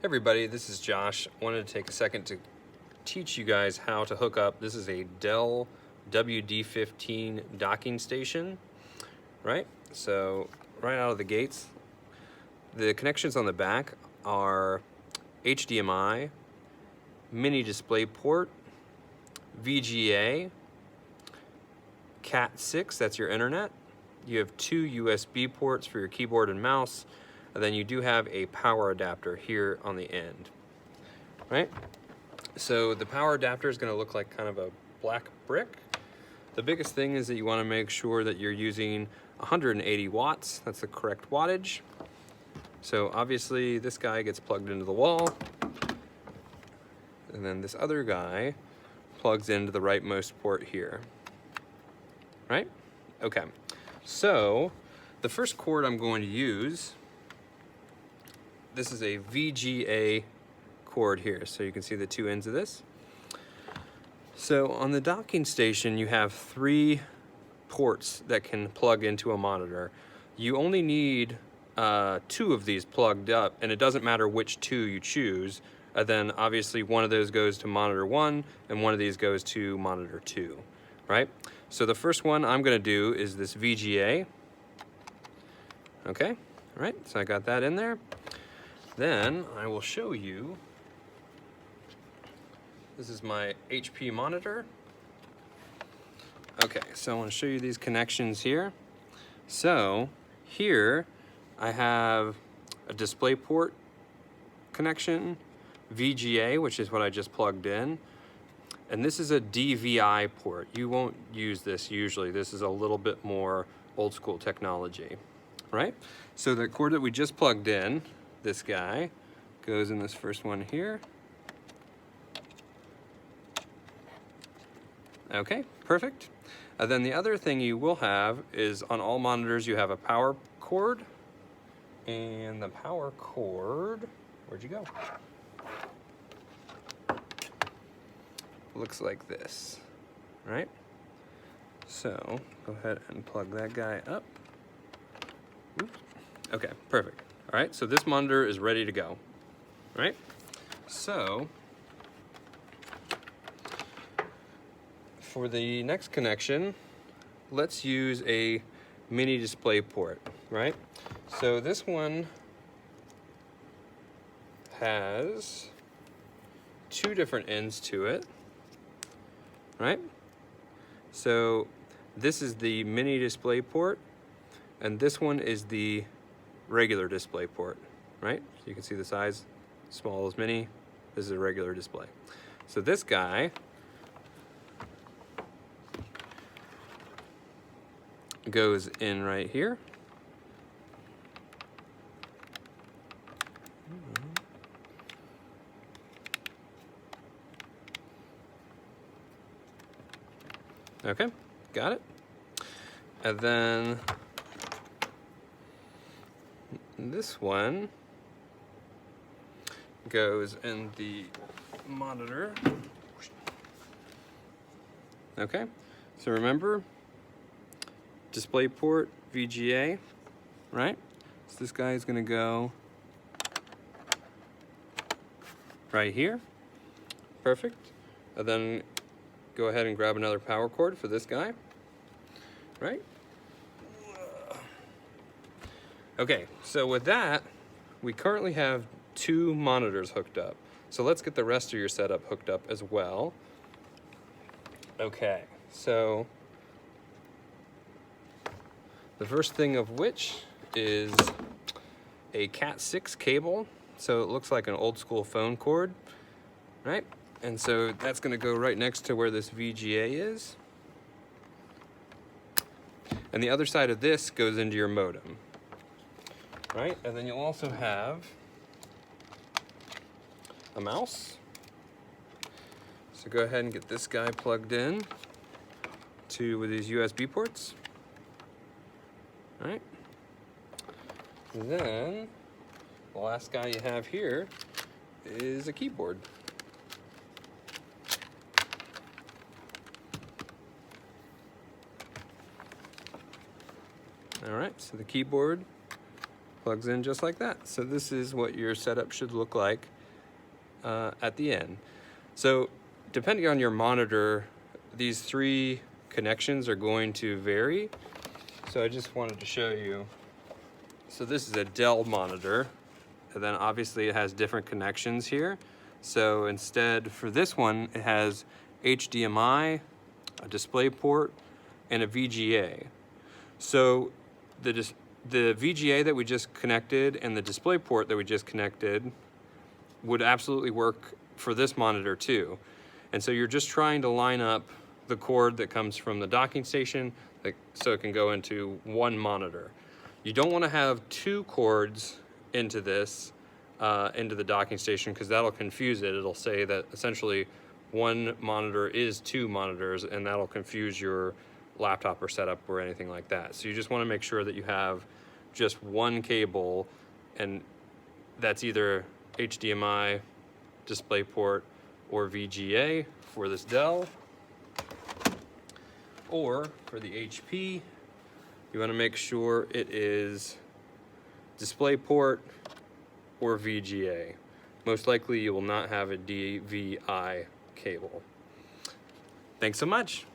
Everybody, this is Josh. I wanted to take a second to teach you guys how to hook up. This is a Dell WD-15 docking station, right? So right out of the gates, the connections on the back are HDMI, mini display port, VGA, Cat 6, that's your internet. You have two USB ports for your keyboard and mouse, and then you do have a power adapter here on the end, right? So the power adapter is going to look like kind of a black brick. The biggest thing is that you want to make sure that you're using 180 watts. That's the correct wattage. So obviously this guy gets plugged into the wall, and then this other guy plugs into the rightmost port here, right? Okay, so the first cord I'm going to use, this is a VGA cord here, so you can see the two ends of this. So on the docking station, you have three ports that can plug into a monitor. You only need two of these plugged up, and it doesn't matter which two you choose. Then obviously one of those goes to monitor 1 and one of these goes to monitor 2, right? So the first one I'm going to do is this VGA. Okay, all right, so I got that in there. Then I will show you, this is my HP monitor. Okay, so I want to show you these connections here. So here I have a DisplayPort connection, VGA, which is what I just plugged in, and this is a DVI port. You won't use this usually. This is a little bit more old school technology, right? So the cord that we just plugged in, this guy, goes in this first one here. Okay, perfect. Then the other thing you will have is on all monitors you have a power cord, and the power cord, where'd you go? Looks like this, right? So go ahead and plug that guy up. Oops. Okay, perfect. All right, so this monitor is ready to go, right? So for the next connection, let's use a mini display port, right? So this one has two different ends to it, right? So this is the mini display port, and this one is the regular display port, right? So you can see the size, small as mini. This is a regular display. So this guy goes in right here. Okay, got it. And then this one goes in the monitor. Okay, so remember, DisplayPort, VGA, right? So this guy is gonna go right here. Perfect. And then go ahead and grab another power cord for this guy, right? Okay, so with that, we currently have two monitors hooked up. So let's get the rest of your setup hooked up as well. Okay, so the first thing of which is a Cat 6 cable. So it looks like an old school phone cord, right? And so that's gonna go right next to where this VGA is. And the other side of this goes into your modem, right? And then you'll also have a mouse. So go ahead and get this guy plugged in to with these USB ports. All right. And then the last guy you have here is a keyboard. All right, so the keyboard plugs in just like that. So this is what your setup should look like at the end. So depending on your monitor, these 3 connections are going to vary. So I just wanted to show you. So this is a Dell monitor, and then obviously it has different connections here. So instead, for this one, it has HDMI, a display port, and a VGA. So the VGA that we just connected and the display port that we just connected would absolutely work for this monitor too. And so you're just trying to line up the cord that comes from the docking station so it can go into one monitor. You don't want to have 2 cords into this, into the docking station, because that'll confuse it. It'll say that essentially one monitor is 2 monitors, and that'll confuse your laptop or setup or anything like that. So you just want to make sure that you have just one cable, and that's either HDMI, DisplayPort, or VGA for this Dell. Or for the HP, you want to make sure it is DisplayPort or VGA. Most likely you will not have a DVI cable. Thanks so much.